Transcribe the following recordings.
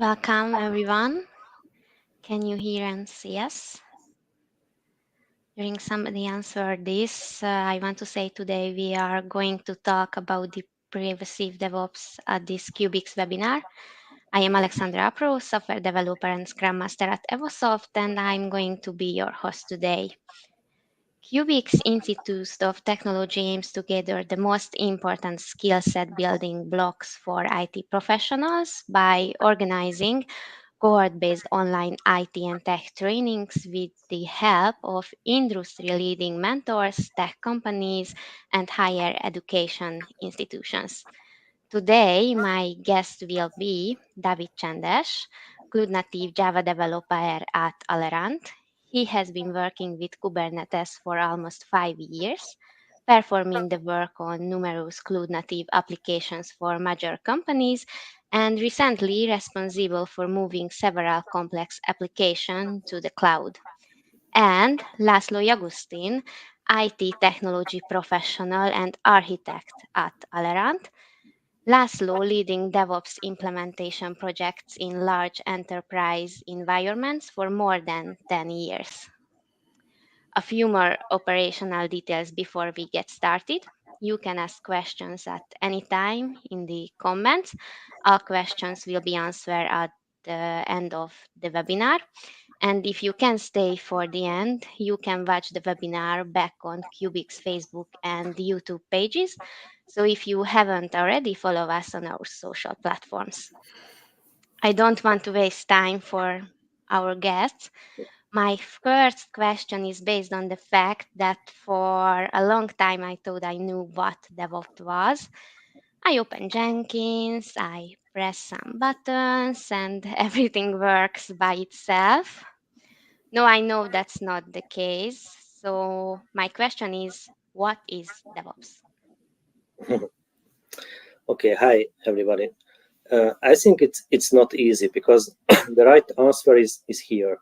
Welcome, everyone. Can you hear and see us? During somebody answer this, I want to say today we are going to talk about the Pervasive DevOps at this Cubics webinar. I am Alexandra Pro, software developer and Scrum Master at Evosoft, and I'm going to be your host today. Cubics Institute of Technology aims to gather the most important skill set building blocks for IT professionals by organizing cohort-based online IT and tech trainings with the help of industry-leading mentors, tech companies, and higher education institutions. Today, my guest will be David Csendes, Cloud Native Java developer at Alerant. He has been working with Kubernetes for almost 5 years, performing the work on numerous Cloud Native applications for major companies, and recently responsible for moving several complex applications to the cloud. And Laszlo Jagustin, IT technology professional and architect at Alerant. Laszlo leading DevOps implementation projects in large enterprise environments for more than 10 years. A few more operational details before we get started. You can ask questions at any time in the comments. All questions will be answered at the end of the webinar. And if you can stay for the end, you can watch the webinar back on Cubic's Facebook and YouTube pages. So if you haven't already, follow us on our social platforms. I don't want to waste time for our guests. My first question is based on the fact that for a long time I thought I knew what DevOps was. I open Jenkins, I press some buttons, and everything works by itself. No, I know that's not the case. So my question is, what is DevOps? Okay, hi everybody. I think it's not easy because the right answer is here.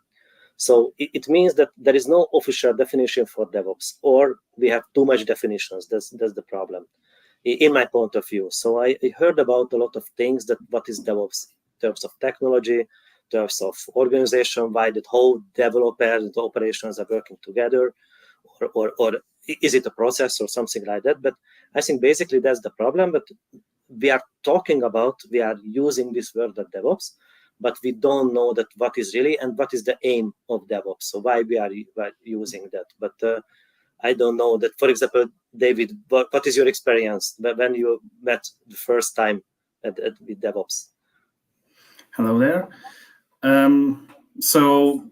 So it means that there is no official definition for DevOps, or we have too much definitions. That's the problem, in my point of view. So I heard about a lot of things that what is DevOps in terms of technology, in terms of organization, why that whole developers and operations are working together, or is it a process or something like that? But I think basically that's the problem. But we are using this word of DevOps, but we don't know that what is really and what is the aim of DevOps. So why we are using that? But I don't know that. For example, David, what is your experience when you met the first time with DevOps? Hello there. So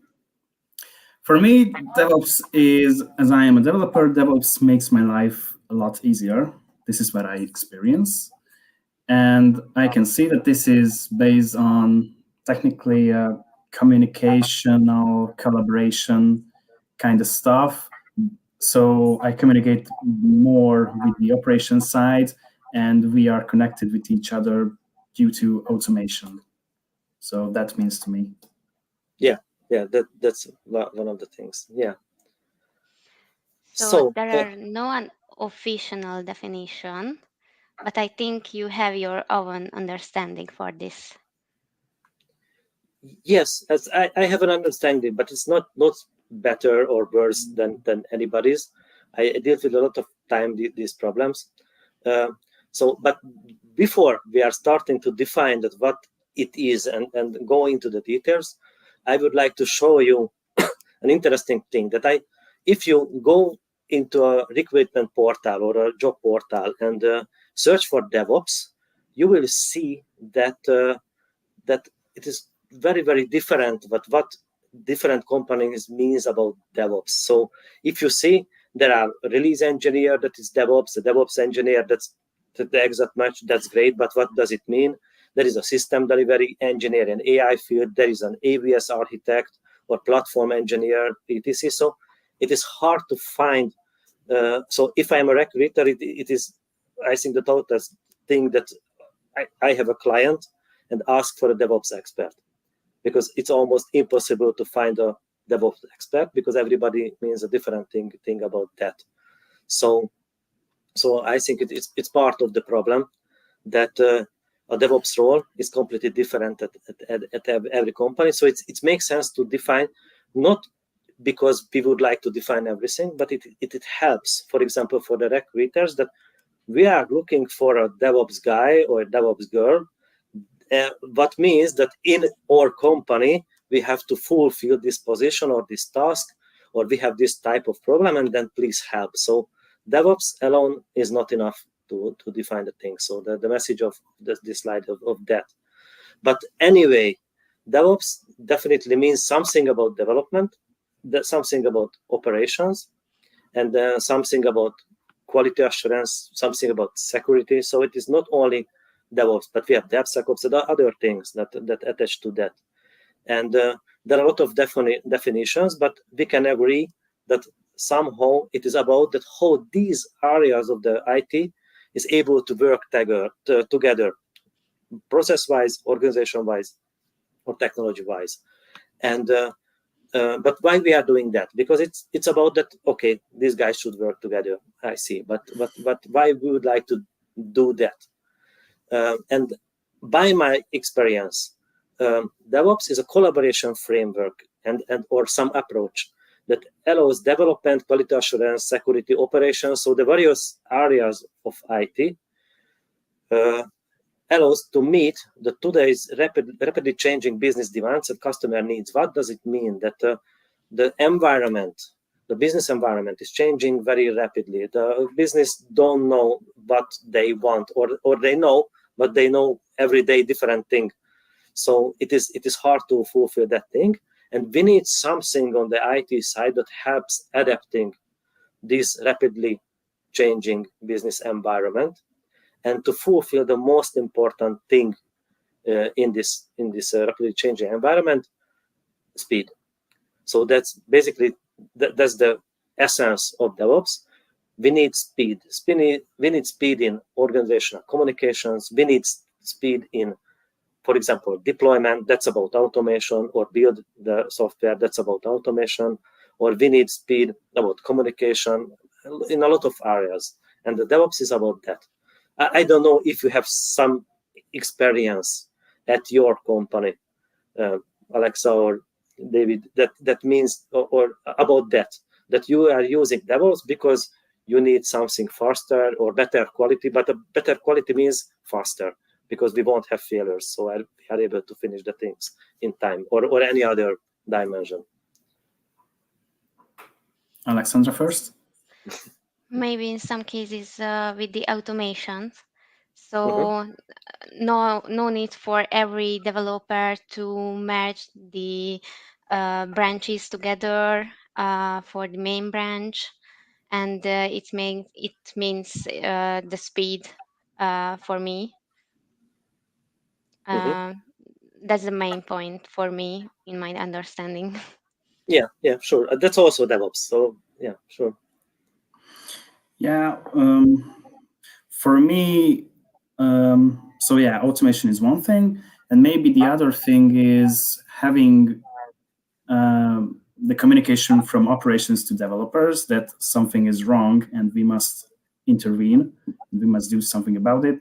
for me, DevOps is, as I am a developer, DevOps makes my life a lot easier. This is what I experience. And I can see that this is based on technically communication or collaboration kind of stuff. So I communicate more with the operations side, and we are connected with each other due to automation. So that means to me. Yeah, that's one of the things. Yeah. So there are no official definition, but I think you have your own understanding for this. Yes, as I have an understanding, but it's not better or worse than anybody's. I deal with a lot of time these problems. But before we are starting to define that what it is and go into the details, I would like to show you an interesting thing that if you go into a recruitment portal or a job portal and search for DevOps, you will see that that it is very, very different what different companies means about DevOps. So if you see there are release engineer that is DevOps, a DevOps engineer that's the exact match, that's great, but what does it mean? There is a system delivery engineer in AI field, there is an AWS architect or platform engineer, etc. So it is hard to find. So if I'm a recruiter, it is, I think, the total thing that I have a client and ask for a DevOps expert, because it's almost impossible to find a DevOps expert because everybody means a different thing about that. So I think it's part of the problem that a DevOps role is completely different at every company. So it makes sense to define, not because we would like to define everything, but it helps, for example, for the recruiters, that we are looking for a DevOps guy or a DevOps girl. What means that in our company, we have to fulfill this position or this task, or we have this type of problem, and then please help. So DevOps alone is not enough to define the thing. So the message of this slide of that. But anyway, DevOps definitely means something about development, something about operations, and something about quality assurance, something about security. So it is not only DevOps, but we have DevSecOps and other things that attach to that. And there are a lot of definitions, but we can agree that somehow it is about that how these areas of the IT is able to work together, process-wise, organization-wise, or technology-wise. And but why we are doing that? Because it's about that. Okay, these guys should work together. I see, but why we would like to do that? And by my experience, DevOps is a collaboration framework and or some approach that allows development, quality assurance, security, operations, so the various areas of IT allows to meet the today's rapidly changing business demands and customer needs. What does it mean? That the environment, the business environment is changing very rapidly. The business don't know what they want, or they know, but they know every day different thing. So it is hard to fulfill that thing. And we need something on the IT side that helps adapting this rapidly changing business environment and to fulfill the most important thing in this rapidly changing environment, speed. So that's basically that's the essence of DevOps. We need speed. We need speed in organizational communications. We need speed in, for example, deployment. That's about automation, or build the software. That's about automation. Or we need speed about communication in a lot of areas. And the DevOps is about that. I don't know if you have some experience at your company, Alexa or David, that means, or about that you are using DevOps because you need something faster or better quality, but a better quality means faster because we won't have failures, so we are able to finish the things in time, or any other dimension. Alexandra first. Maybe in some cases with the automations. So no need for every developer to merge the branches together for the main branch, and it means the speed for me. That's the main point for me in my understanding. Yeah, sure. That's also DevOps. So yeah, sure. Yeah, for me, so yeah, automation is one thing, and maybe the other thing is having the communication from operations to developers that something is wrong and we must intervene. We must do something about it.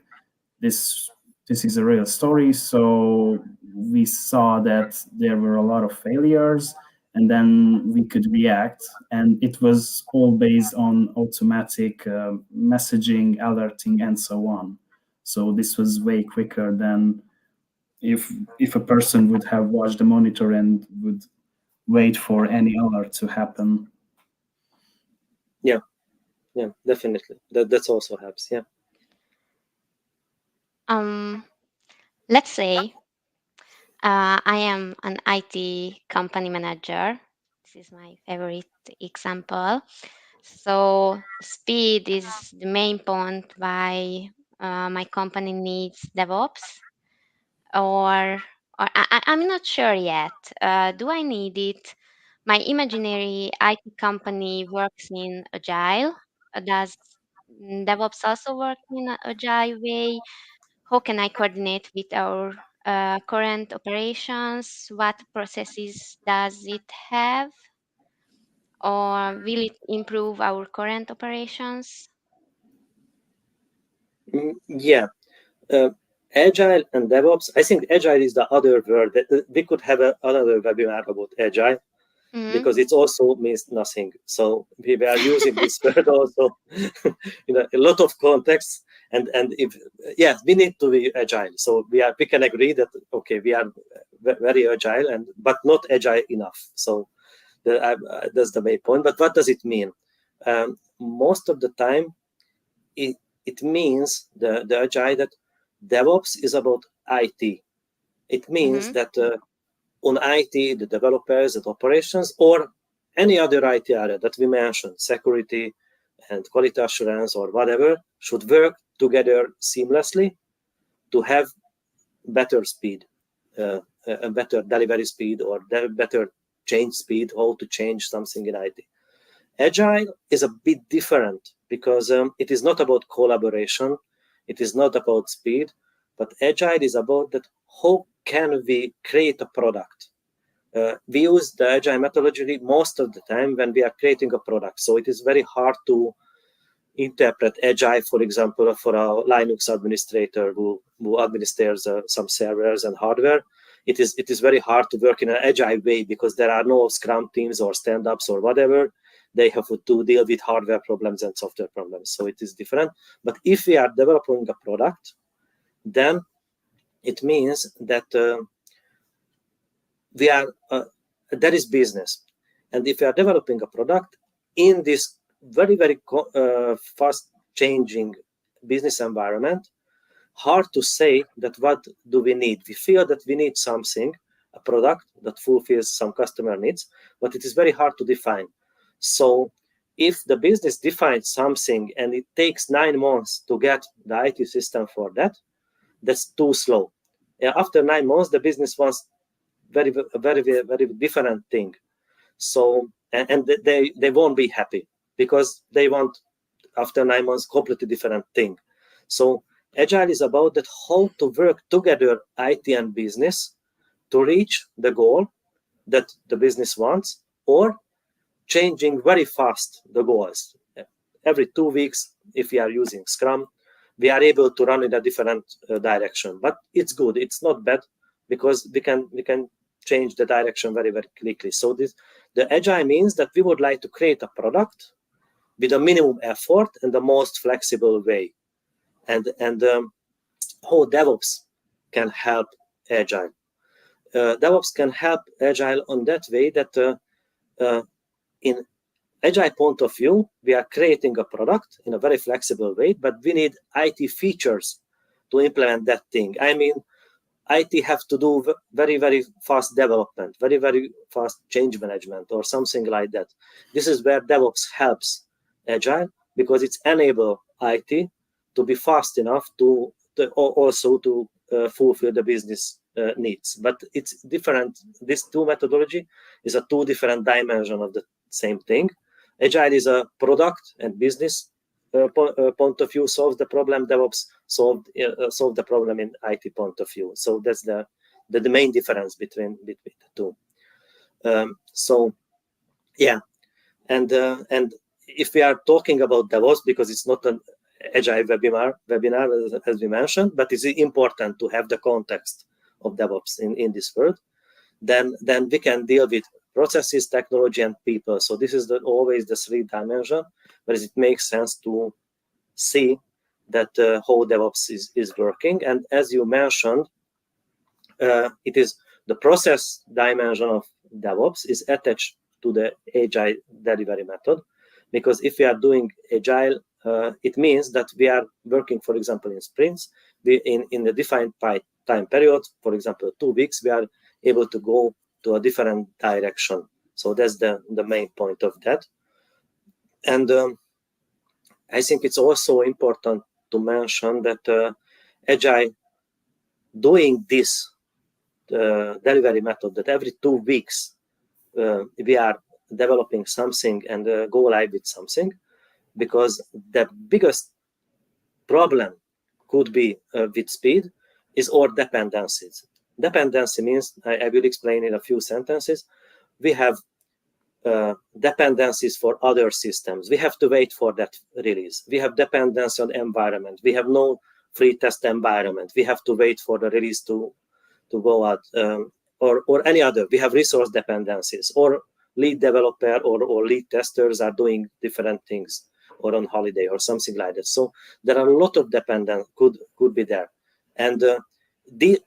This is a real story. So we saw that there were a lot of failures, and then we could react, and it was all based on automatic messaging, alerting, and so on. So this was way quicker than if a person would have watched the monitor and would wait for any alert to happen. Yeah, definitely. That also helps. Yeah. Let's say I am an IT company manager. This is my favorite example. So speed is the main point why my company needs DevOps, or I'm not sure yet. Do I need it? My imaginary IT company works in Agile. Does DevOps also work in an Agile way? How can I coordinate with our current operations? What processes does it have? Or will it improve our current operations? Yeah. Agile and DevOps, I think Agile is the other word. That we could have another webinar about Agile, because it also means nothing. So we are using this word also in a lot of contexts. And if we need to be agile. So we can agree that okay, we are very agile, but not agile enough. So that's the main point. But what does it mean? Most of the time, it means the agile that DevOps is about IT. It means that on IT, the developers, the operations, or any other IT area that we mentioned, security and quality assurance or whatever, should work together seamlessly to have better speed, a better delivery speed, or better change speed, how to change something in IT. Agile is a bit different because it is not about collaboration, it is not about speed, but Agile is about that how can we create a product. We use the Agile methodology most of the time when we are creating a product. So it is very hard to interpret Agile, for example, for a Linux administrator who administers some servers and hardware. It is very hard to work in an Agile way because there are no Scrum teams or stand-ups or whatever. They have to deal with hardware problems and software problems. So it is different. But if we are developing a product, then it means that there is business. And if we are developing a product in this very, very fast changing business environment, hard to say that what do we need. We feel that we need something, a product that fulfills some customer needs, but it is very hard to define. So if the business defines something and it takes 9 months to get the IT system for that, that's too slow. After 9 months, the business wants very, very, very different thing. So, and they won't be happy because they want, after 9 months, completely different thing. So Agile is about that how to work together, IT and business, to reach the goal that the business wants, or changing very fast the goals. Every 2 weeks, if we are using Scrum, we are able to run in a different direction. But it's good. It's not bad because we can change the direction very, very quickly. So the Agile means that we would like to create a product with a minimum effort and the most flexible way. And how DevOps can help Agile. DevOps can help Agile on that way that in Agile point of view, we are creating a product in a very flexible way, but we need IT features to implement that thing. I mean, IT have to do very, very fast development, very, very fast change management or something like that. This is where DevOps helps Agile because it's enable IT to be fast enough to also to fulfill the business needs. But it's different. This two methodology is a two different dimension of the same thing. Agile is a product and business point of view, solves the problem. DevOps solve the problem in IT point of view. So that's the main difference between the two. So yeah, and if we are talking about DevOps, because it's not an Agile webinar as we mentioned, but it's important to have the context of DevOps in this world. Then we can deal with processes, technology, and people. So this is always the three dimension, whereas it makes sense to see that how DevOps is working. And as you mentioned, it is the process dimension of DevOps is attached to the Agile delivery method, because if we are doing Agile, it means that we are working, for example, in sprints. In the defined time period, for example, 2 weeks, we are able to go to a different direction. So that's the main point of that. And I think it's also important to mention that Agile doing this delivery method, that every 2 weeks we are developing something and go live with something, because the biggest problem could be with speed is our dependencies. Dependency means, I will explain in a few sentences, we have dependencies for other systems. We have to wait for that release. We have dependency on environment. We have no free test environment. We have to wait for the release to go out, or any other. We have resource dependencies, or lead developer or lead testers are doing different things, or on holiday or something like that. So there are a lot of dependence could be there, and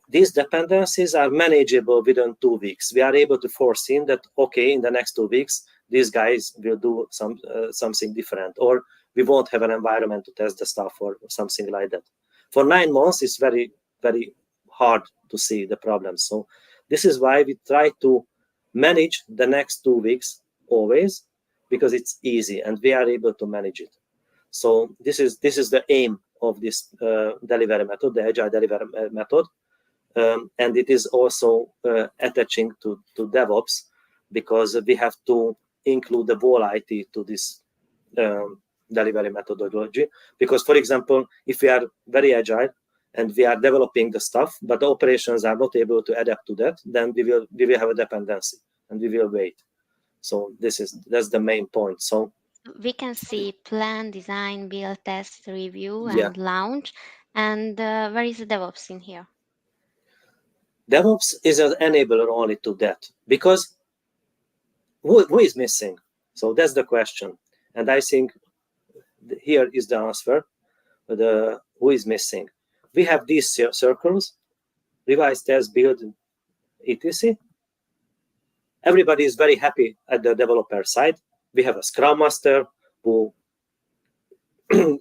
these dependencies are manageable within 2 weeks. We are able to foresee that, okay, in the next 2 weeks, these guys will do something different, or we won't have an environment to test the stuff or something like that. For 9 months, it's very, very hard to see the problems. So this is why we try to manage the next 2 weeks always, because it's easy and we are able to manage it. So this is the aim of this delivery method, the agile delivery method, and it is also attaching to DevOps, because we have to include the whole IT to this delivery methodology. Because, for example, if we are very agile and we are developing the stuff, but the operations are not able to adapt to that, then we will have a dependency and we will wait. So that's the main point. So we can see plan, design, build, test, review, yeah, and launch. And where is the DevOps in here? DevOps is an enabler only to that, because who is missing? So that's the question. And I think here is the answer. Who is missing? We have these circles: revise, test, build, etc. Everybody is very happy at the developer side. We have a Scrum Master who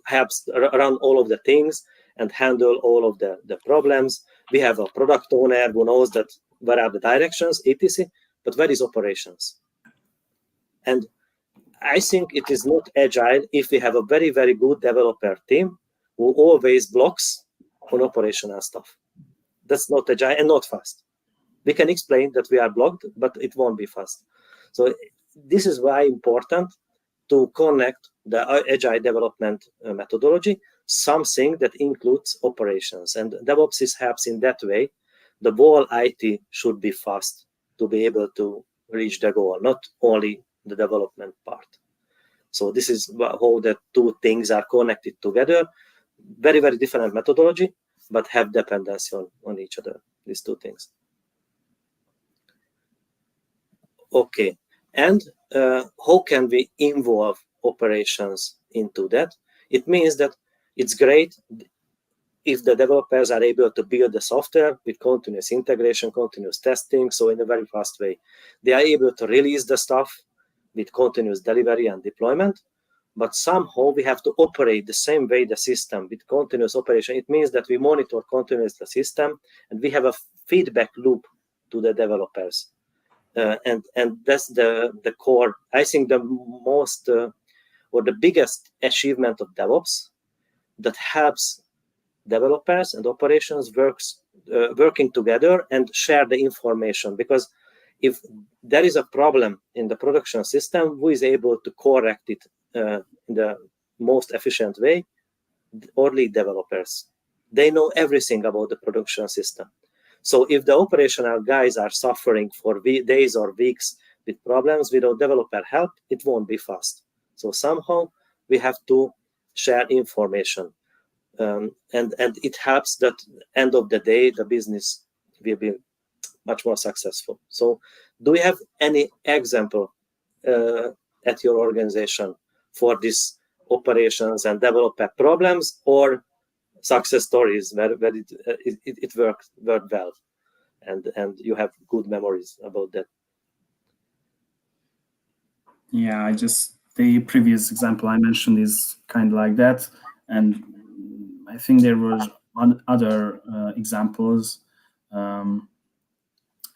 helps run all of the things and handle all of the problems. We have a product owner who knows that where are the directions, etc. But where is operations? And I think it is not agile if we have a very, very good developer team who always blocks on operational stuff. That's not agile and not fast. We can explain that we are blocked, but it won't be fast. So this is why important to connect the agile development methodology, something that includes operations. And DevOps helps in that way. The whole IT should be fast to be able to reach the goal, not only the development part. So this is how the two things are connected together. Very, very different methodology, but have dependency on each other, these two things. Okay, and how can we involve operations into that? It means that it's great if the developers are able to build the software with continuous integration, continuous testing, so in a very fast way. They are able to release the stuff with continuous delivery and deployment, but somehow we have to operate the same way the system with continuous operation. It means that we monitor continuously the system and we have a feedback loop to the developers. And that's the core. I think the most or the biggest achievement of DevOps that helps developers and operations working together and share the information. Because if there is a problem in the production system, who is able to correct it in the most efficient way? Only developers. They know everything about the production system. So if the operational guys are suffering for days or weeks with problems without developer help, it won't be fast. So somehow we have to share information. And it helps that end of the day, the business will be much more successful. So do you have any example at your organization for these operations and developer problems, or success stories where it worked well and you have good memories about that? Yeah, the previous example I mentioned is kind of like that, and I think there were other examples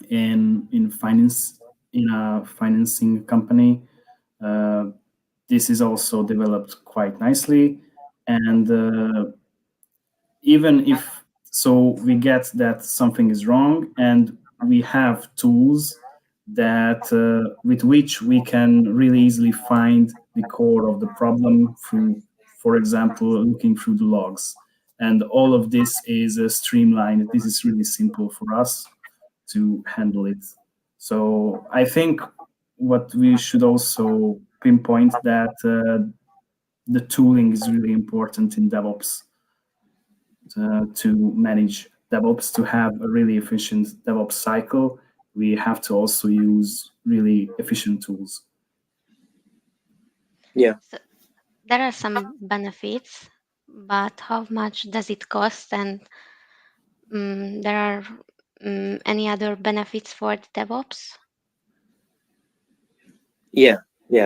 in finance, in a financing company. This is also developed quite nicely, and even if so, we get that something is wrong, and we have tools that with which we can really easily find the core of the problem through, for example, looking through the logs. And all of this is streamlined. This is really simple for us to handle it. So I think what we should also pinpoint that the tooling is really important in DevOps. to manage DevOps, to have a really efficient DevOps cycle, we have to also use really efficient tools. Yeah. So there are some benefits, but how much does it cost? And there are any other benefits for the DevOps? Yeah,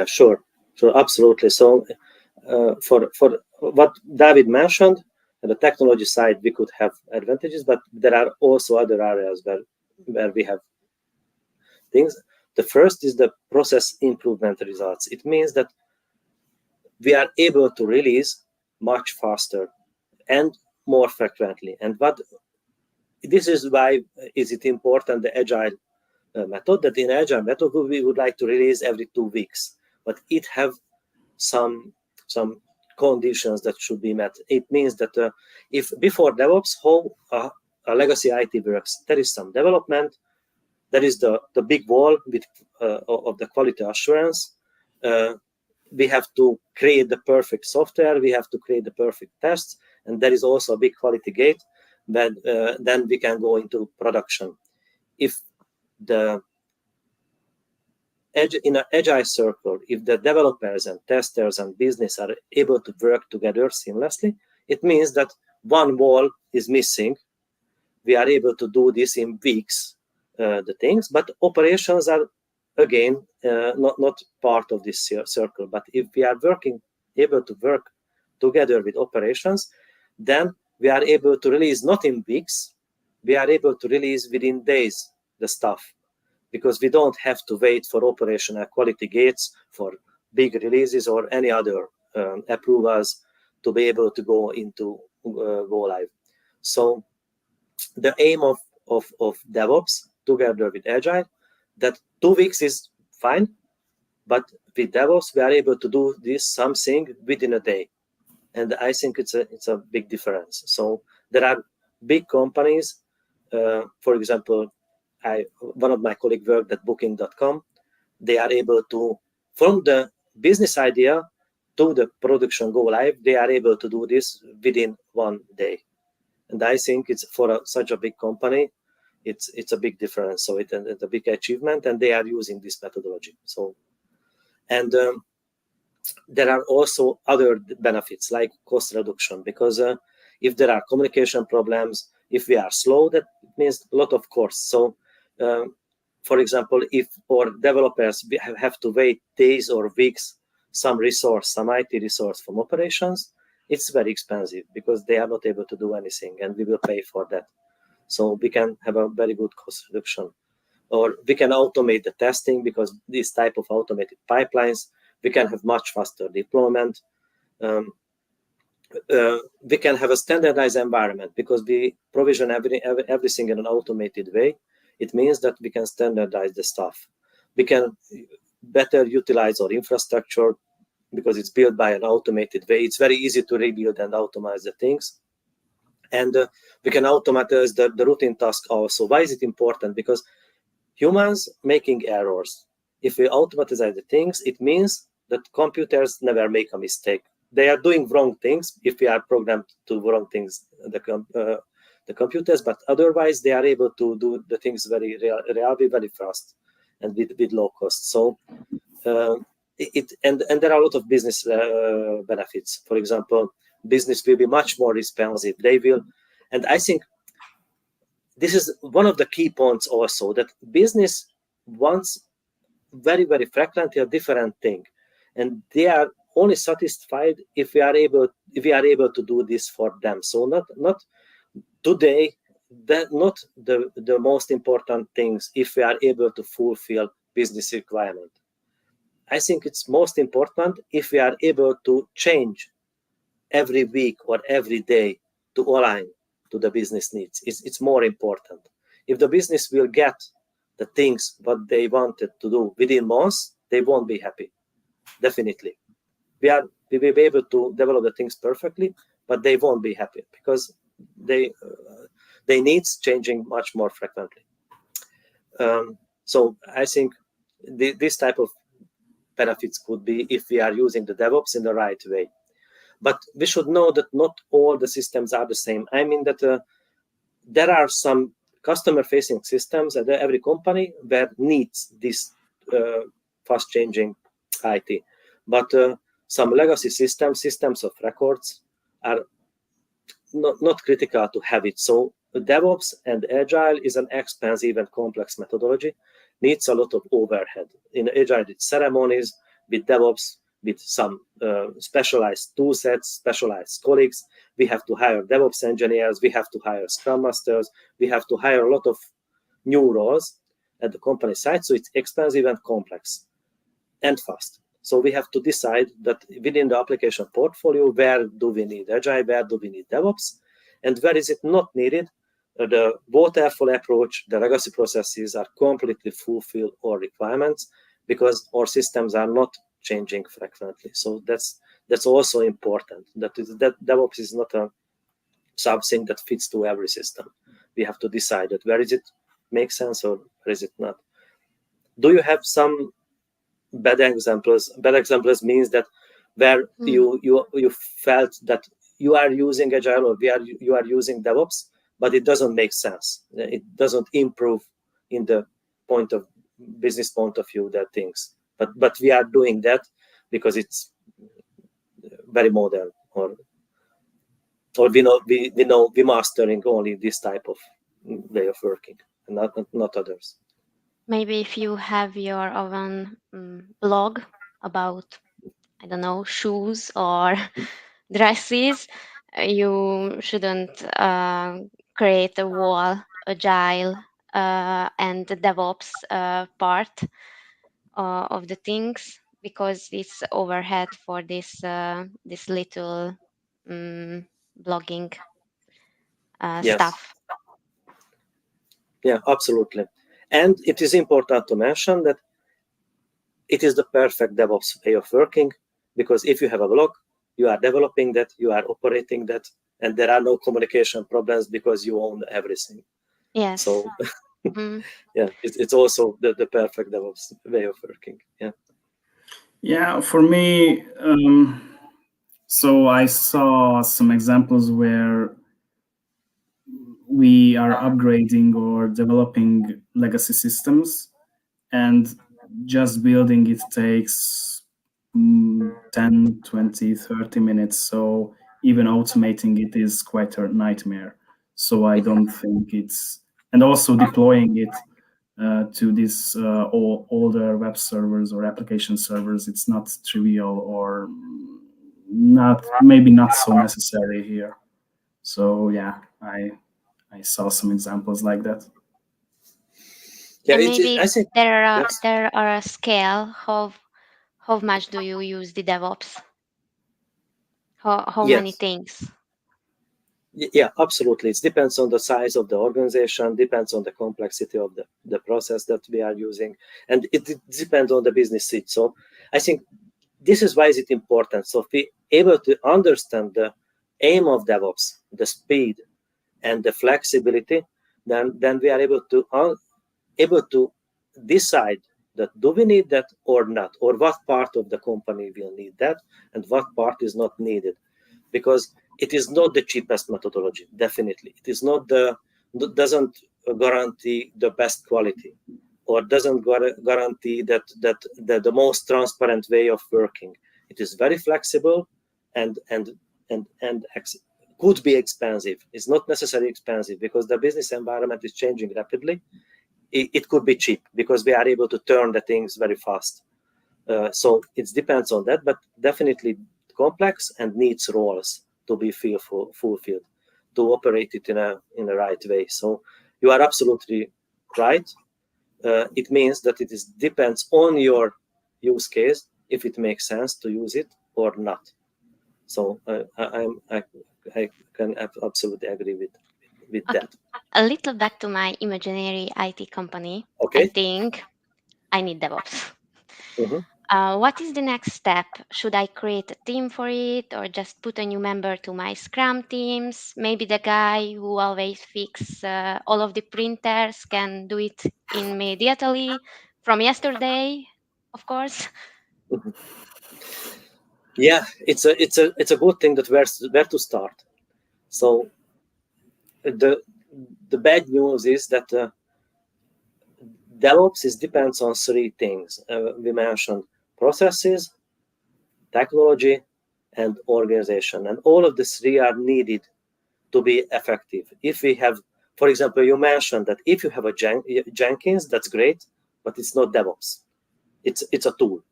sure, absolutely. So for what David mentioned, on the technology side, we could have advantages, but there are also other areas where we have things. The first is the process improvement results. It means that we are able to release much faster and more frequently. And what this is why is it important, the agile method, that in agile method we would like to release every 2 weeks, but it have some conditions that should be met. It means that if before DevOps, how a legacy IT works, there is some development, there is the big wall with of the quality assurance. We have to create the perfect software, we have to create the perfect tests, and there is also a big quality gate. But then we can go into production. If the in an agile circle, if the developers and testers and business are able to work together seamlessly, it means that one wall is missing. We are able to do this in weeks, the things, but operations are again not part of this circle. But if we are able to work together with operations, then we are able to release not in weeks, we are able to release within days the stuff, because we don't have to wait for operational quality gates for big releases or any other approvals to be able to go into go live. So the aim of DevOps together with Agile, that 2 weeks is fine, but with DevOps we are able to do this something within a day, and I think it's a big difference. So there are big companies, for example, one of my colleagues worked at Booking.com. They are able to, from the business idea to the production go live, they are able to do this within 1 day. And I think it's for such a big company, it's a big difference. So it's a big achievement, and they are using this methodology. So, and there are also other benefits like cost reduction, because if there are communication problems, if we are slow, that means a lot of costs. So for example, if our developers have to wait days or weeks, some IT resource from operations, it's very expensive because they are not able to do anything, and we will pay for that. So we can have a very good cost reduction. Or we can automate the testing, because this type of automated pipelines, we can have much faster deployment. We can have a standardized environment because we provision everything in an automated way. It means that we can standardize the stuff. We can better utilize our infrastructure because it's built by an automated way. It's very easy to rebuild and automate the things. And we can automatize the routine task also. Why is it important? Because humans making errors. If we automatize the things, it means that computers never make a mistake. They are doing wrong things if we are programmed to do wrong things, the computers, but otherwise they are able to do the things very reliably, very fast, and with low cost. So and there are a lot of business benefits. For example, business will be much more responsive. They will, and I think this is one of the key points also, that business wants very, very frequently a different thing, and they are only satisfied if we are able to do this for them. So not today, that not the most important things if we are able to fulfill business requirement. I think it's most important if we are able to change every week or every day to align to the business needs. It's more important. If the business will get the things what they wanted to do within months, they won't be happy. Definitely. We will be able to develop the things perfectly, but they won't be happy because they needs changing much more frequently. So I think this type of benefits could be if we are using the DevOps in the right way. But we should know that not all the systems are the same. I mean that there are some customer-facing systems at every company that needs this fast-changing IT. But some legacy systems of records, are not critical to have it. So DevOps and Agile is an expensive and complex methodology, needs a lot of overhead. In Agile, it's ceremonies. With DevOps, with some specialized tool sets, specialized colleagues, we have to hire DevOps engineers, we have to hire Scrum Masters, we have to hire a lot of new roles at the company side. So it's expensive and complex and fast. So we have to decide that within the application portfolio, where do we need Agile, where do we need DevOps, and where is it not needed. The waterfall approach, the legacy processes are completely fulfill all requirements because our systems are not changing frequently. So that's also important. That DevOps is not a something that fits to every system. We have to decide that where is it make sense or where is it not. Do you have some bad examples? Bad examples means that where you felt that you are using Agile or you are using DevOps, but it doesn't make sense. It doesn't improve in the business point of view that things. But we are doing that because it's very modern, or we mastering only this type of way of working, and not others. Maybe if you have your own blog about, I don't know, shoes or dresses, you shouldn't create a wall, agile, and the DevOps part of the things, because it's overhead for this little blogging Yes. stuff. Yeah, absolutely. And it is important to mention that it is the perfect DevOps way of working, because if you have a blog, you are developing that, you are operating that, and there are no communication problems because you own everything. Yes. So yeah, it's also the perfect DevOps way of working. Yeah. Yeah, for me, so I saw some examples where we are upgrading or developing legacy systems, and just building it takes 10, 20, 30 minutes. So even automating it is quite a nightmare. So I don't think it's, and also deploying it to these older web servers or application servers, it's not trivial, or maybe not so necessary here. So yeah, I saw some examples like that. Yeah, and maybe I think yes. there are a scale of how much do you use the DevOps? How many Yes. things? Yeah, absolutely. It depends on the size of the organization, depends on the complexity of the process that we are using, and it depends on the business need. So I think this is why is it important. So if we able to understand the aim of DevOps, the speed and the flexibility, then we are able to decide that do we need that or not, or what part of the company will need that and what part is not needed. Because it is not the cheapest methodology, definitely. It is not doesn't guarantee the best quality, or doesn't guarantee that the most transparent way of working. It is very flexible and could be expensive. It's not necessarily expensive because the business environment is changing rapidly. It could be cheap because we are able to turn the things very fast. So it depends on that, but definitely complex and needs roles to be fulfilled to operate it in a right way. So you are absolutely right. It means that it depends on your use case if it makes sense to use it or not. So I can absolutely agree with Okay. that. A little back to my imaginary IT company. I Okay. think I need DevOps. Mm-hmm. What is the next step? Should I create a team for it, or just put a new member to my Scrum teams? Maybe the guy who always fix all of the printers can do it immediately from yesterday, of course. Yeah, it's a good thing that where to start. So the bad news is that DevOps depends on three things. We mentioned processes, technology, and organization, and all of the three are needed to be effective. If we have, for example, you mentioned that if you have a Jenkins, that's great, but it's not DevOps. It's a tool,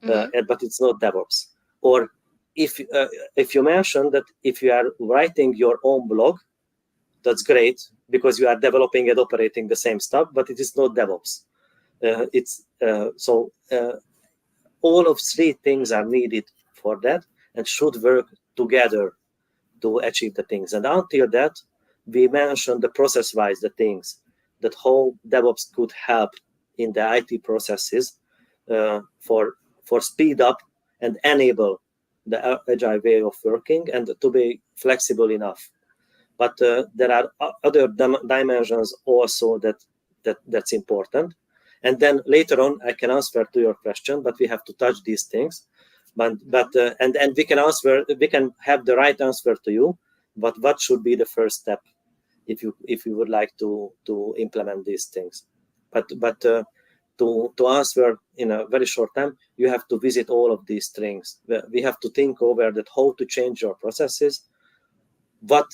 but it's not DevOps. Or if you mentioned that if you are writing your own blog, that's great because you are developing and operating the same stuff, but it is not DevOps. All of three things are needed for that and should work together to achieve the things. And until that, we mentioned the process-wise the things that how DevOps could help in the IT processes for speed up and enable the agile way of working and to be flexible enough. But there are other dimensions also that's important. And then later on, I can answer to your question, but we have to touch these things. And we can have the right answer to you. But what should be the first step if you would like to implement these things? But to answer in a very short time, you have to visit all of these things. We have to think over that how to change your processes, what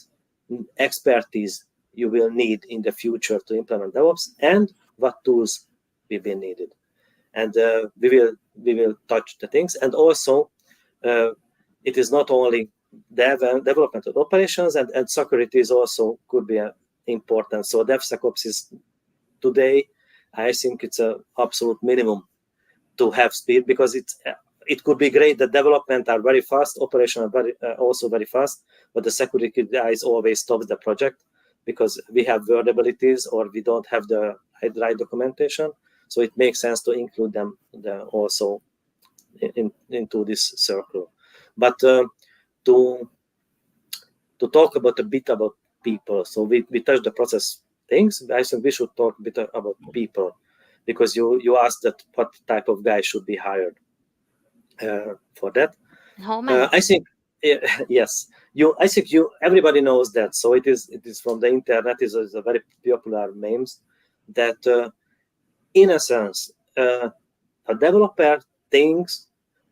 expertise you will need in the future to implement DevOps, and what tools will be needed. And we will touch the things. And also, it is not only development of operations, and security is also could be important. So DevSecOps is today, I think it's an absolute minimum to have speed, because it could be great that development are very fast, operation are also very fast, but the security guys always stops the project because we have vulnerabilities or we don't have the right documentation. So it makes sense to include them also into this circle. But to talk about a bit about people, so we touched the process things. I think we should talk a bit about people, because you asked that what type of guy should be hired for that. I think yes. I think everybody knows that. So it is from the internet. Is a very popular memes that in a sense a developer thinks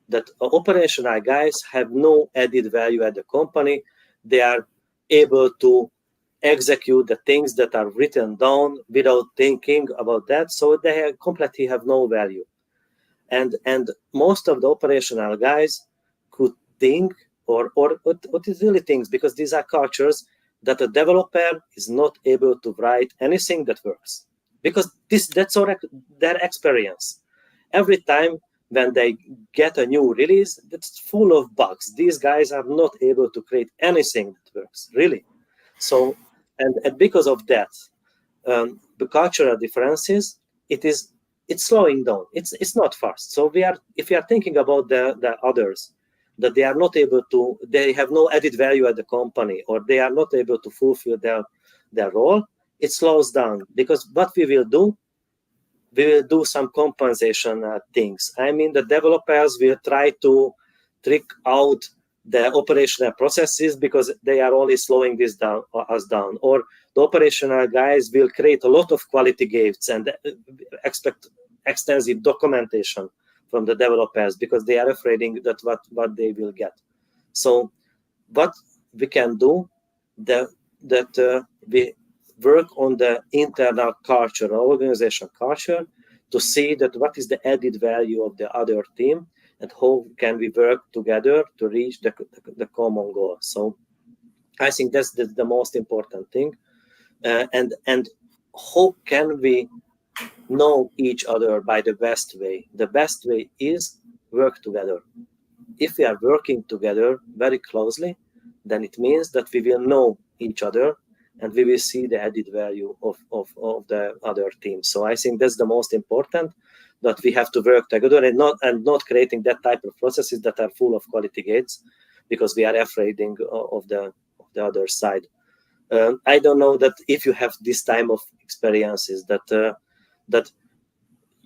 that operational guys have no added value at the company. They are able to execute the things that are written down without thinking about that. So they completely have no value. And most of the operational guys could think, or what is really things, because these are cultures that a developer is not able to write anything that works, because that's their experience. Every time when they get a new release that's full of bugs, these guys are not able to create anything that works, really. So, and because of that, the cultural differences, it's slowing down. It's not fast. So if we are thinking about the others, that they are not able to, they have no added value at the company, or they are not able to fulfill their role, it slows down. Because what we will do some compensation things. I mean, the developers will try to trick out the operational processes because they are only slowing us down. Or the operational guys will create a lot of quality gates and expect extensive documentation from the developers because they are afraid that what they will get. So what we can do, that we work on the internal culture, organization culture, to see that what is the added value of the other team and how can we work together to reach the common goal. So I think that's the most important thing. And how can we know each other by the best way? The best way is work together. If we are working together very closely, then it means that we will know each other and we will see the added value of the other team. So I think that's the most important, that we have to work together and not creating that type of processes that are full of quality gates because we are afraid of the other side. I don't know that if you have this time of experiences that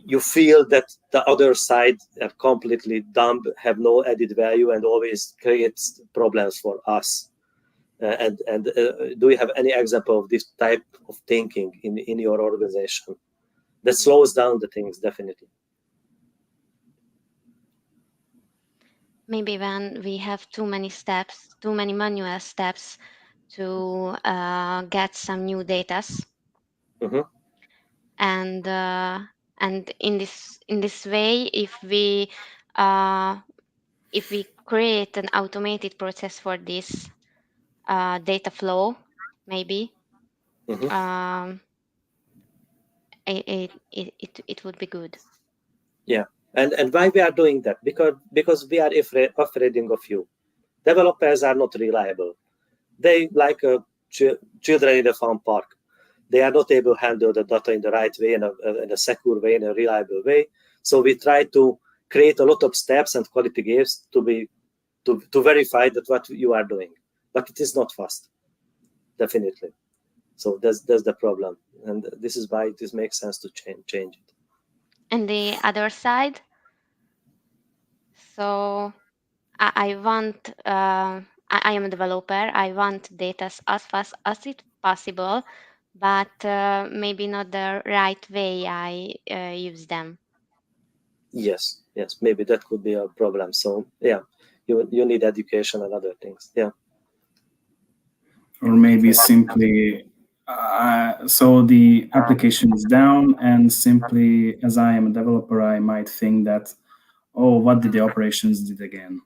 you feel that the other side are completely dumb, have no added value, and always creates problems for us. And do you have any example of this type of thinking in your organization that slows down the things? Definitely. Maybe when we have too many steps, too many manual steps to get some new data, Mm-hmm. and in this way, uh, if we create an automated process for this data flow, maybe Mm-hmm. it would be good. Yeah, and why we are doing that? Because we are afraid of you. Developers are not reliable. They like children in a fun park. They are not able to handle the data in the right way, in a secure way, in a reliable way. So we try to create a lot of steps and quality gates to verify that what you are doing, but it is not fast, definitely. So that's the problem, and this is why this makes sense to change it. And the other side, so I want I am a developer. I want data as fast as it possible, but maybe not the right way I use them. Yes, maybe that could be a problem. So yeah, you need education and other things. Yeah. Or maybe simply, so the application is down, and simply, as I am a developer, I might think that, oh, what did the operations did again?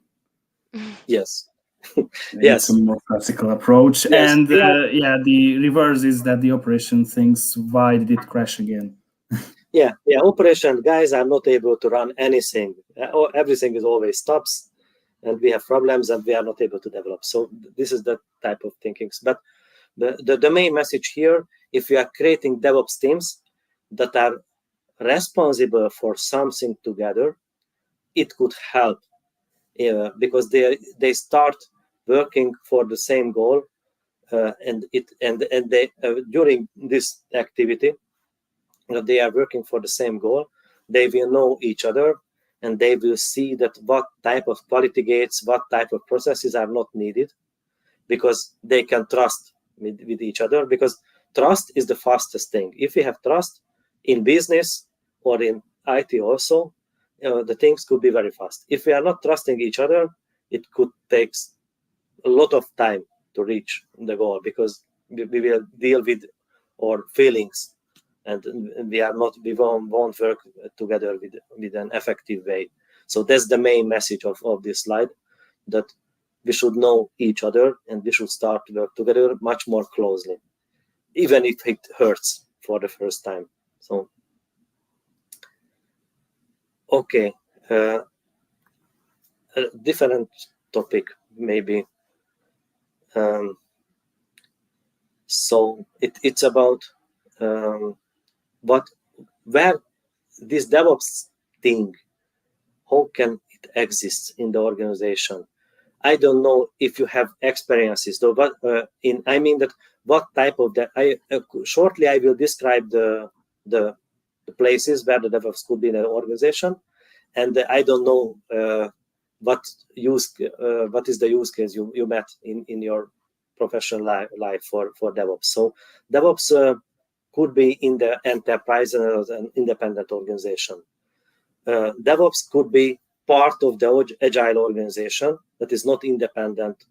Yes. It's a Yes. more classical approach. Yes. And Yeah. yeah, the reverse is that the operation thinks, why did it crash again? Yeah. Operation guys are not able to run anything. Everything is always stops, and we have problems, and we are not able to develop. So this is the type of thinking. But the main message here, if you are creating DevOps teams that are responsible for something together, it could help because they start working for the same goal, and they during this activity that they are working for the same goal, they will know each other, and they will see that what type of quality gates, what type of processes are not needed, because they can trust with each other, because trust is the fastest thing. If you have trust in business or in IT also, the things could be very fast. If we are not trusting each other, it could take a lot of time to reach the goal, because we will deal with our feelings, and we won't work together with an effective way. So that's the main message of this slide, that we should know each other, and we should start to work together much more closely, even if it hurts for the first time. So okay, a different topic maybe. So it's about where this DevOps thing, how can it exist in the organization? I don't know if you have experiences though, but I mean that what type of that. Shortly I will describe the places where the DevOps could be in an organization, and I don't know what is the use case you met in your professional life for DevOps. So DevOps could be in the enterprise and an independent organization. DevOps could be part of the agile organization that is not independent,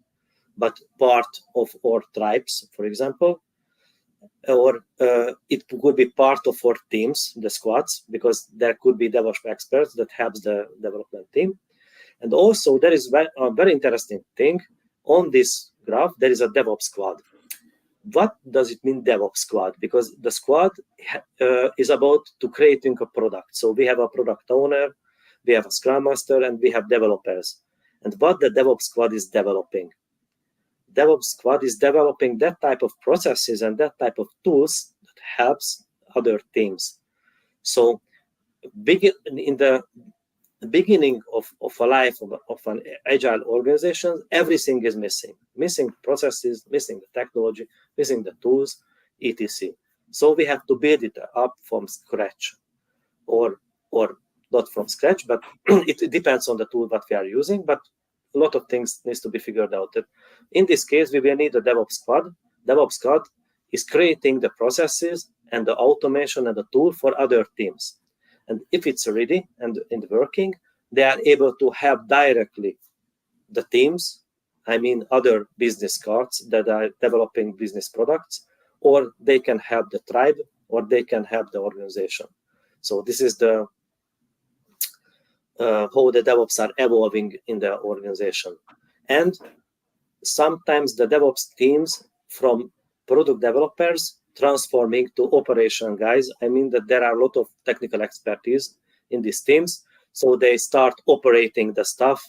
but part of our tribes, for example, or it could be part of our teams, the squads, because there could be DevOps experts that helps the development team. And also there is a very interesting thing on this graph. There is a DevOps squad. What does it mean, DevOps squad? Because the squad is about to creating a product. So we have a product owner, we have a scrum master, and we have developers. And what the DevOps squad is developing? DevOps squad is developing that type of processes and that type of tools that helps other teams. So in the beginning of a life of an agile organization, everything is missing processes, missing the technology, missing the tools, etc. So we have to build it up from scratch, or or not from scratch, but it depends on the tool that we are using, but a lot of things needs to be figured out. In this case, we will need a DevOps squad. DevOps squad is creating the processes and the automation and the tool for other teams. And if it's ready and working, they are able to help directly the teams, I mean other business squads that are developing business products, or they can help the tribe, or they can help the organization. So this is the how the DevOps are evolving in the organization. And sometimes the DevOps teams from product developers transforming to operation guys. I mean that there are a lot of technical expertise in these teams. So they start operating the stuff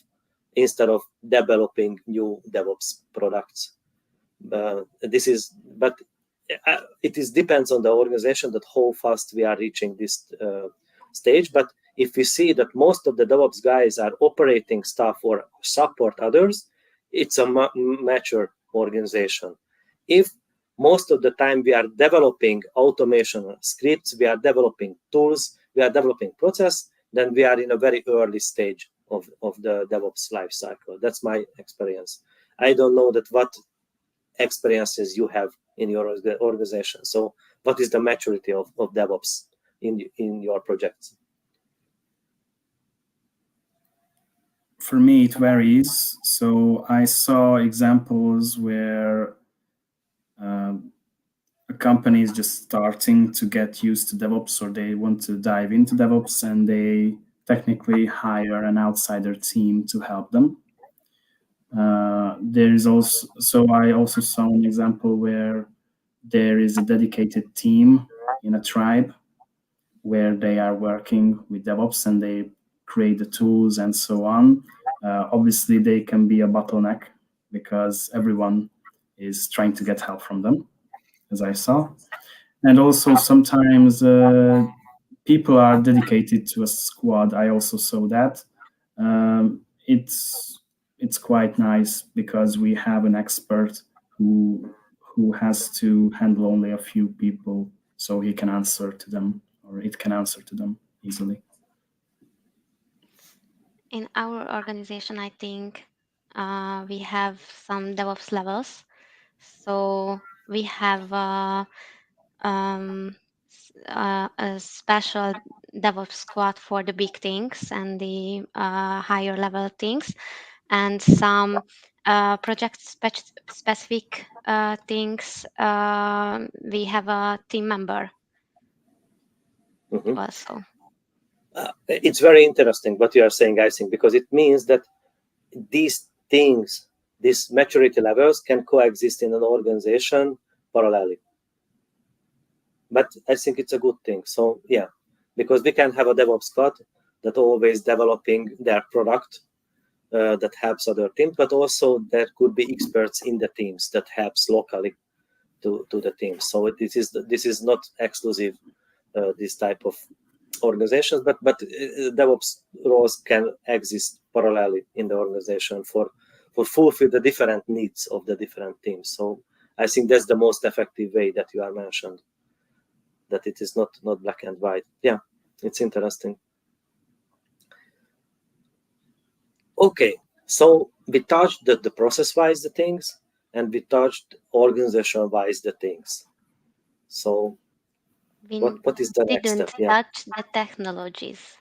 instead of developing new DevOps products. But it depends on the organization that how fast we are reaching this stage. But if we see that most of the DevOps guys are operating stuff or support others, it's a mature organization. If most of the time we are developing automation scripts, we are developing tools, we are developing process, then we are in a very early stage of the DevOps life cycle. That's my experience. I don't know that what experiences you have in your organization. So what is the maturity of DevOps in your projects? For me, it varies. So I saw examples where a company is just starting to get used to DevOps, or they want to dive into DevOps, and they technically hire an outsider team to help them. There is also, so I also saw an example where there is a dedicated team in a tribe where they are working with DevOps and they create the tools and so on. Obviously, they can be a bottleneck because everyone is trying to get help from them, as I saw. And also sometimes people are dedicated to a squad. I also saw that. It's quite nice because we have an expert who has to handle only a few people, so he can answer to them, or it can answer to them easily. In our organization, I think we have some DevOps levels. So we have a special DevOps squad for the big things and the higher level things, and some project specific things. We have a team member also. It's very interesting what you are saying, I think, because it means that these things, these maturity levels, can coexist in an organization parallelly. But I think it's a good thing. So yeah, because we can have a DevOps squad that always developing their product that helps other teams, but also there could be experts in the teams that helps locally to the teams. So this is not exclusive this type of organizations, but DevOps roles can exist parallelly in the organization for fulfill the different needs of the different teams. So I think that's the most effective way that you are mentioned, that it is not black and white. Yeah, it's interesting. Okay, so we touched the process-wise the things, and we touched organization-wise the things. So what is the next step? Didn't touch the technologies.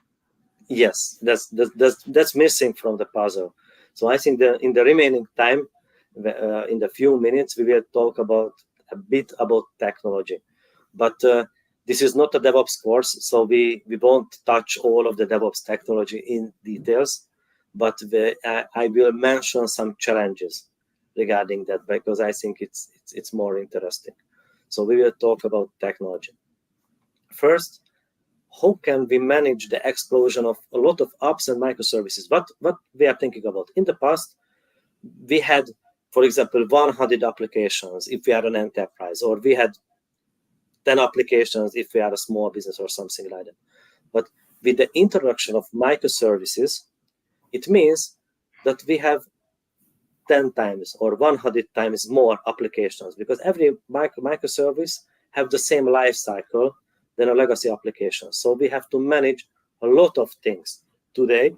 Yes, that's missing from the puzzle. So I think in the remaining time, in the few minutes, we will talk about a bit about technology. But this is not a DevOps course, so we won't touch all of the DevOps technology in details. But I will mention some challenges regarding that because I think it's more interesting. So we will talk about technology. First, how can we manage the explosion of a lot of apps and microservices? What we are thinking about? In the past, we had, for example, 100 applications if we are an enterprise, or we had 10 applications if we are a small business or something like that. But with the introduction of microservices, it means that we have 10 times or 100 times more applications because every microservice have the same life cycle than a legacy application. So we have to manage a lot of things today,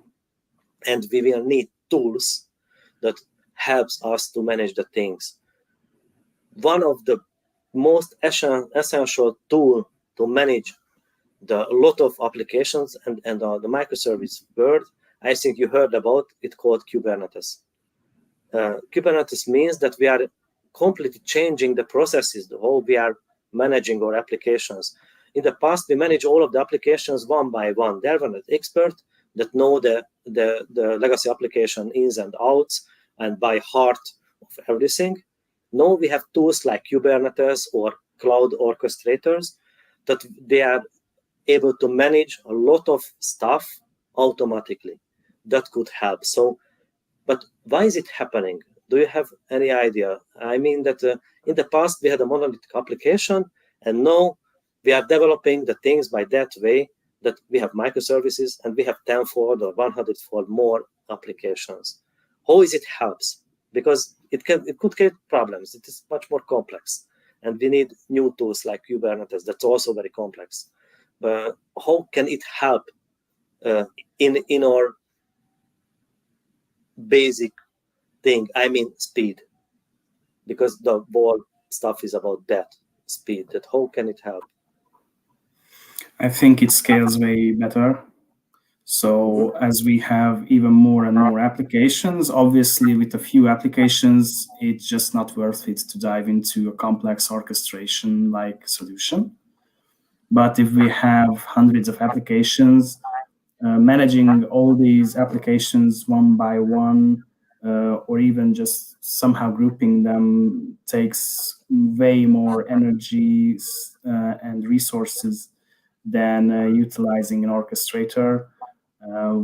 and we will need tools that helps us to manage the things. One of the most essential tool to manage the lot of applications and the microservice world, I think you heard about it, called Kubernetes. Kubernetes means that we are completely changing the processes, the whole we are managing our applications. In the past, we manage all of the applications one by one. There were an expert that know the legacy application ins and outs and by heart of everything. Now we have tools like Kubernetes or cloud orchestrators that they are able to manage a lot of stuff automatically. That could help. So, but why is it happening? Do you have any idea? I mean that in the past we had a monolithic application, and now we are developing the things by that way that we have microservices and we have 10-fold or 100-fold more applications. How is it helps? Because it could create problems. It is much more complex, and we need new tools like Kubernetes. That's also very complex. But how can it help in our basic thing? I mean speed, because the whole stuff is about that speed. That how can it help? I think it scales way better. So as we have even more and more applications, obviously with a few applications, it's just not worth it to dive into a complex orchestration like solution. But if we have hundreds of applications, managing all these applications one by one, or even just somehow grouping them takes way more energy and resources than utilizing an orchestrator,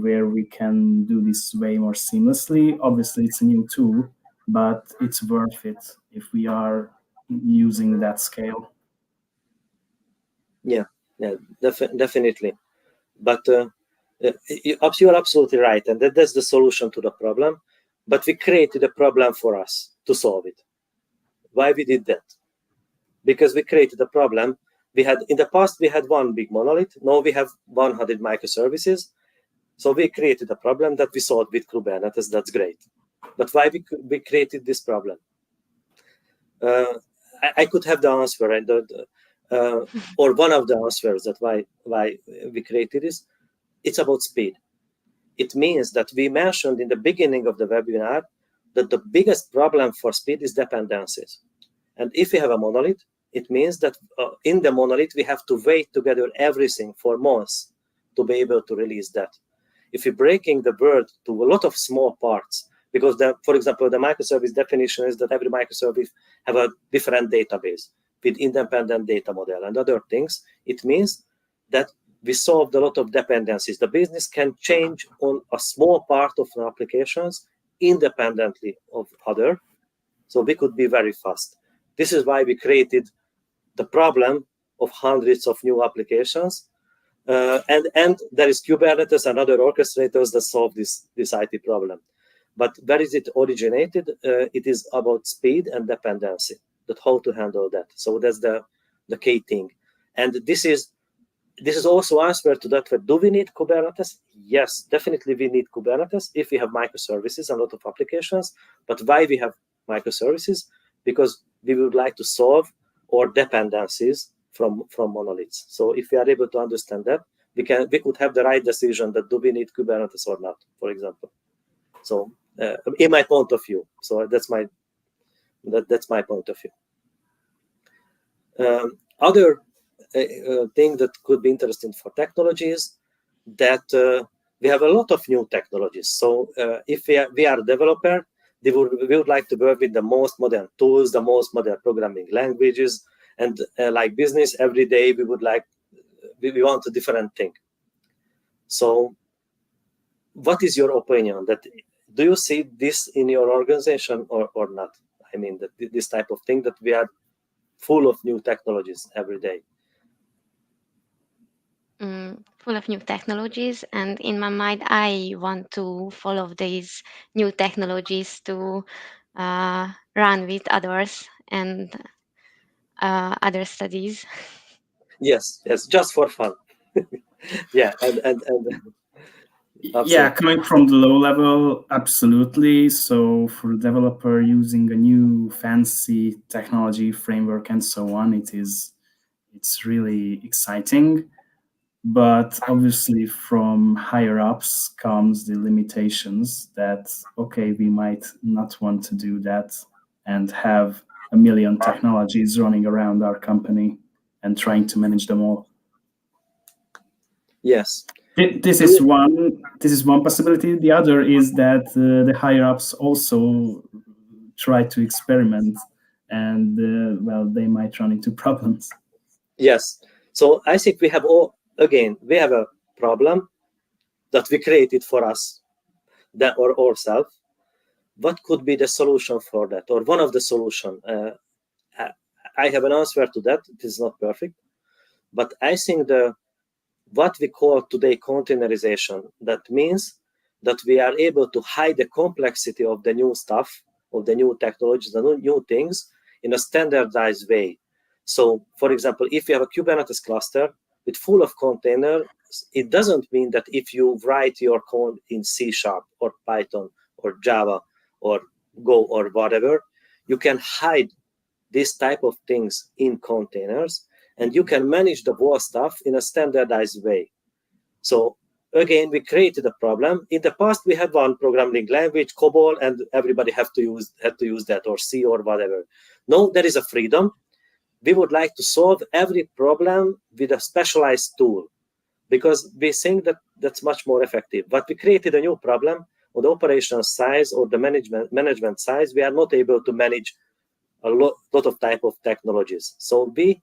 where we can do this way more seamlessly. Obviously, it's a new tool, but it's worth it if we are using that scale. Yeah, definitely. But you're absolutely right, and that's the solution to the problem. But we created a problem for us to solve it. Why we did that? Because we created a problem. We had in the past we had one big monolith. Now we have 100 microservices. So we created a problem that we solved with Kubernetes. That's great. But why we created this problem? I could have the answer, and or one of the answers that why we created this. It's about speed. It means that we mentioned in the beginning of the webinar that the biggest problem for speed is dependencies. And if we have a monolith, it means that in the monolith, we have to wait to gather everything for months to be able to release that. If we're breaking the world to a lot of small parts, because, for example, the microservice definition is that every microservice have a different database with independent data model and other things, it means that we solved a lot of dependencies. The business can change on a small part of the applications independently of other, so we could be very fast. This is why we created the problem of hundreds of new applications, and there is Kubernetes and other orchestrators that solve this IT problem. But where is it originated? It is about speed and dependency, that how to handle that. So that's the key thing, and this is also answer to that. Do we need Kubernetes? Yes, definitely we need Kubernetes if we have microservices and a lot of applications. But why we have microservices? Because we would like to solve our dependencies from monoliths. So if we are able to understand that, we could have the right decision that do we need Kubernetes or not, for example. So in my point of view, so that's my point of view. Other thing that could be interesting for technologies, that we have a lot of new technologies. So if we are a developer, we would like to work with the most modern tools, the most modern programming languages, and like business, every day we want a different thing. So what is your opinion? That do you see this in your organization or not? I mean, that this type of thing, that we are full of new technologies every day. Full of new technologies, and in my mind I want to follow these new technologies to run with others and other studies. Yes, just for fun. Yeah, and yeah, coming from the low level, absolutely. So for a developer using a new fancy technology framework and so on, it's really exciting. But obviously from higher ups comes the limitations that, okay, we might not want to do that and have a million technologies running around our company and trying to manage them all. yes. This is one possibility. The other is that the higher ups also try to experiment, and well, they might run into problems. Yes. So I think we have we have a problem that we created for us, that or ourselves. What could be the solution for that, or one of the solution? I have an answer to that. It is not perfect, but I think what we call today containerization, that means that we are able to hide the complexity of the new stuff, of the new technologies, the new things in a standardized way. So, for example, if you have a Kubernetes cluster with full of containers, it doesn't mean that if you write your code in C# or Python or Java or Go or whatever, you can hide this type of things in containers, and you can manage the whole stuff in a standardized way. So again, we created a problem. In the past, we had one programming language, COBOL, and everybody had to use that, or C or whatever. Now there is a freedom. We would like to solve every problem with a specialized tool, because we think that that's much more effective. But we created a new problem on the operational side or the management side. We are not able to manage a lot of type of technologies. So we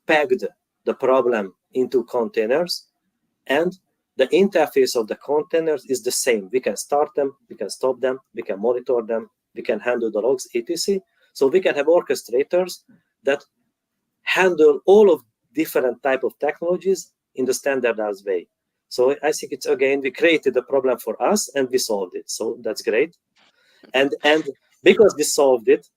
pegged the problem into containers, and the interface of the containers is the same. We can start them, we can stop them, we can monitor them, we can handle the logs, etc. So we can have orchestrators that handle all of different type of technologies in the standardized way. So I think it's, again, we created a problem for us and we solved it. So that's great. And because we solved it,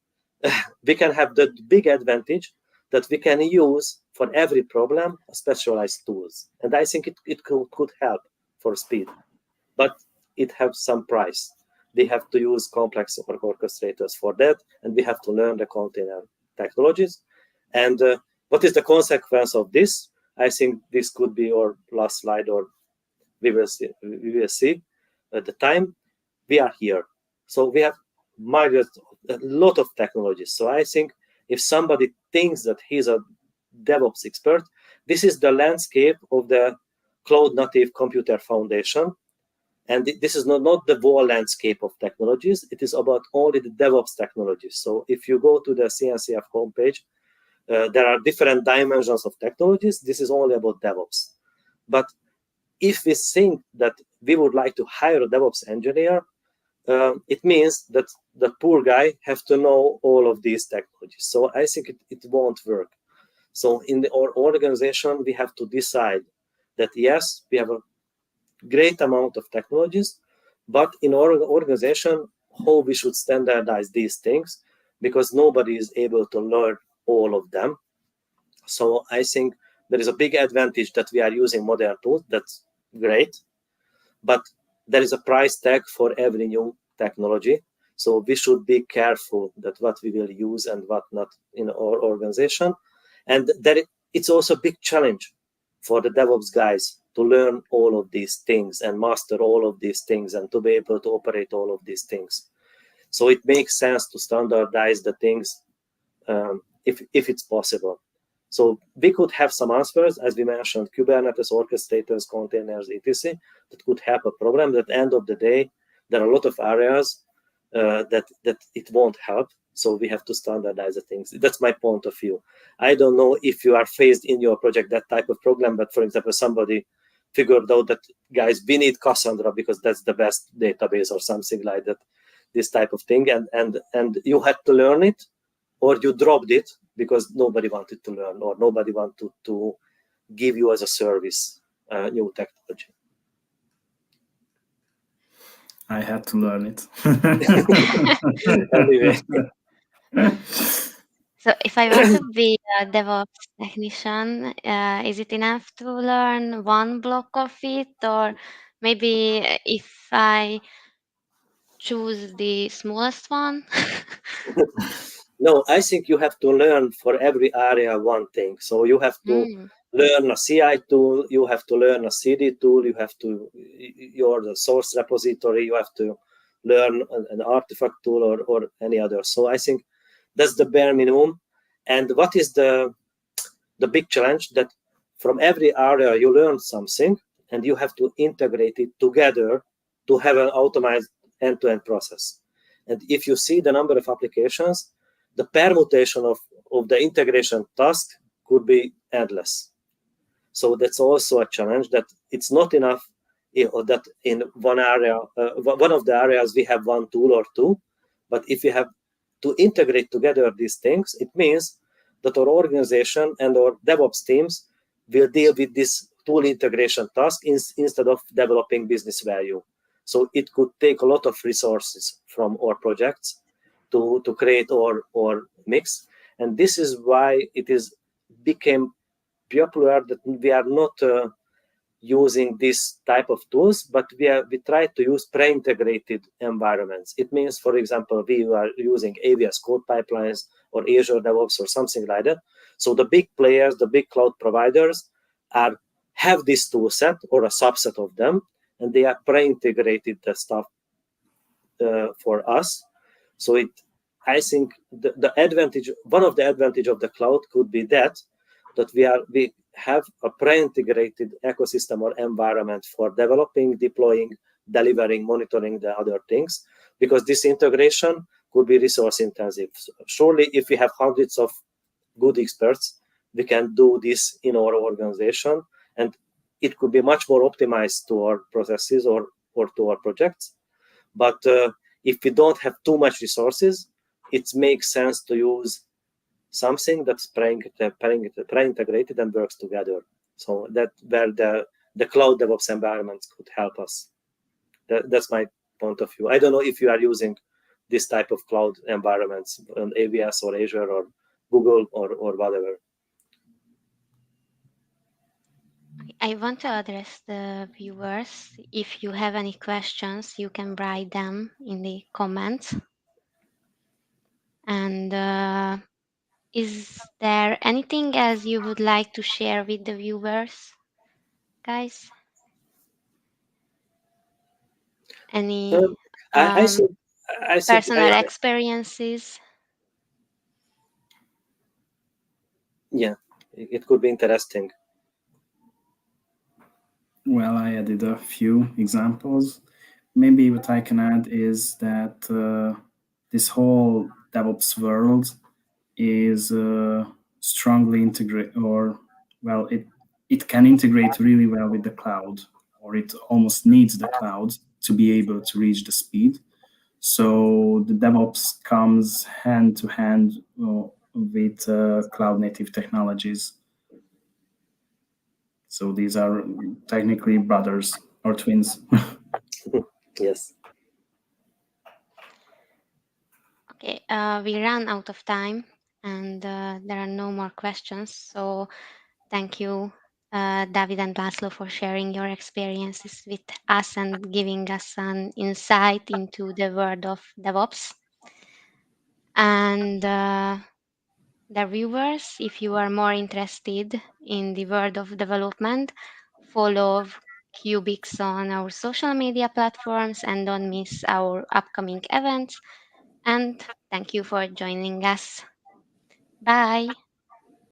we can have the big advantage that we can use for every problem specialized tools. And I think it could help for speed, but it has some price. We have to use complex orchestrators for that, and we have to learn the container technologies. And what is the consequence of this? I think this could be our last slide, or we will see. We will see at the time. We are here, so we have migrated a lot of technologies. So I think if somebody thinks that he's a DevOps expert, this is the landscape of the Cloud Native Computer Foundation. And this is not the whole landscape of technologies. It is about only the DevOps technologies. So if you go to the CNCF homepage, there are different dimensions of technologies. This is only about DevOps. But if we think that we would like to hire a DevOps engineer, it means that the poor guy have to know all of these technologies. So I think it won't work. So in our organization, we have to decide that, yes, we have a great amount of technologies, but in our organization, how we should standardize these things, because nobody is able to learn all of them. So I think there is a big advantage that we are using modern tools. That's great, but there is a price tag for every new technology. So we should be careful that what we will use and what not in our organization. And it's also a big challenge for the DevOps guys to learn all of these things and master all of these things and to be able to operate all of these things. So it makes sense to standardize the things if it's possible. So we could have some answers, as we mentioned, Kubernetes, orchestrators, containers, etc., that could help a problem. At the end of the day, there are a lot of areas that it won't help. So we have to standardize the things. That's my point of view. I don't know if you are faced in your project that type of problem, but for example, somebody figured out that, guys, we need Cassandra because that's the best database or something like that, this type of thing. And you had to learn it, or you dropped it because nobody wanted to learn, or nobody wanted to give you as a service new technology. I had to learn it. Anyway. So if I want to be a DevOps technician, is it enough to learn one block of it, or maybe if I choose the smallest one? No, I think you have to learn for every area one thing. So you have to Mm, learn a CI tool, you have to learn a CD tool, you have to your the source repository, you have to learn an artifact tool or any other. So I think that's the bare minimum. And what is the big challenge that from every area you learn something and you have to integrate it together to have an automated end-to-end process. And if you see the number of applications, the permutation of the integration task could be endless. So that's also a challenge that it's not enough that in one area, one of the areas we have one tool or two, but if you have to integrate together these things, it means that our organization and our DevOps teams will deal with this tool integration task instead of developing business value. So it could take a lot of resources from our projects to create our mix. And this is why it is became popular that we are not using this type of tools, but we try to use pre-integrated environments. It means, for example, we are using AWS code pipelines or Azure DevOps or something like that. So the big players, the big cloud providers, have this tool set or a subset of them, and they are pre-integrated the stuff for us. So I think the advantage, one of the advantage of the cloud could be that we have a pre-integrated ecosystem or environment for developing, deploying, delivering, monitoring the other things, because this integration could be resource intensive. Surely, if we have hundreds of good experts, we can do this in our organization, and it could be much more optimized to our processes or to our projects. But if we don't have too much resources, it makes sense to use something that's pre-integrated and works together. So that where the cloud DevOps environments could help us. That's my point of view. I don't know if you are using this type of cloud environments on AWS or Azure or Google or whatever. I want to address the viewers. If you have any questions, you can write them in the comments. And is there anything else you would like to share with the viewers, guys? Any Um, I think I think personal experiences? yeah, it could be interesting. Well, I added a few examples. Maybe what I can add is that this whole DevOps world is strongly integrate, or well, it can integrate really well with the cloud, or it almost needs the cloud to be able to reach the speed. So the DevOps comes hand to hand with cloud native technologies. So these are technically brothers or twins. Yes. Okay, we ran out of time and there are no more questions. So thank you, David and Laszlo, for sharing your experiences with us and giving us an insight into the world of DevOps. And the viewers, if you are more interested in the world of development, follow Cubics on our social media platforms and don't miss our upcoming events. And thank you for joining us. Bye.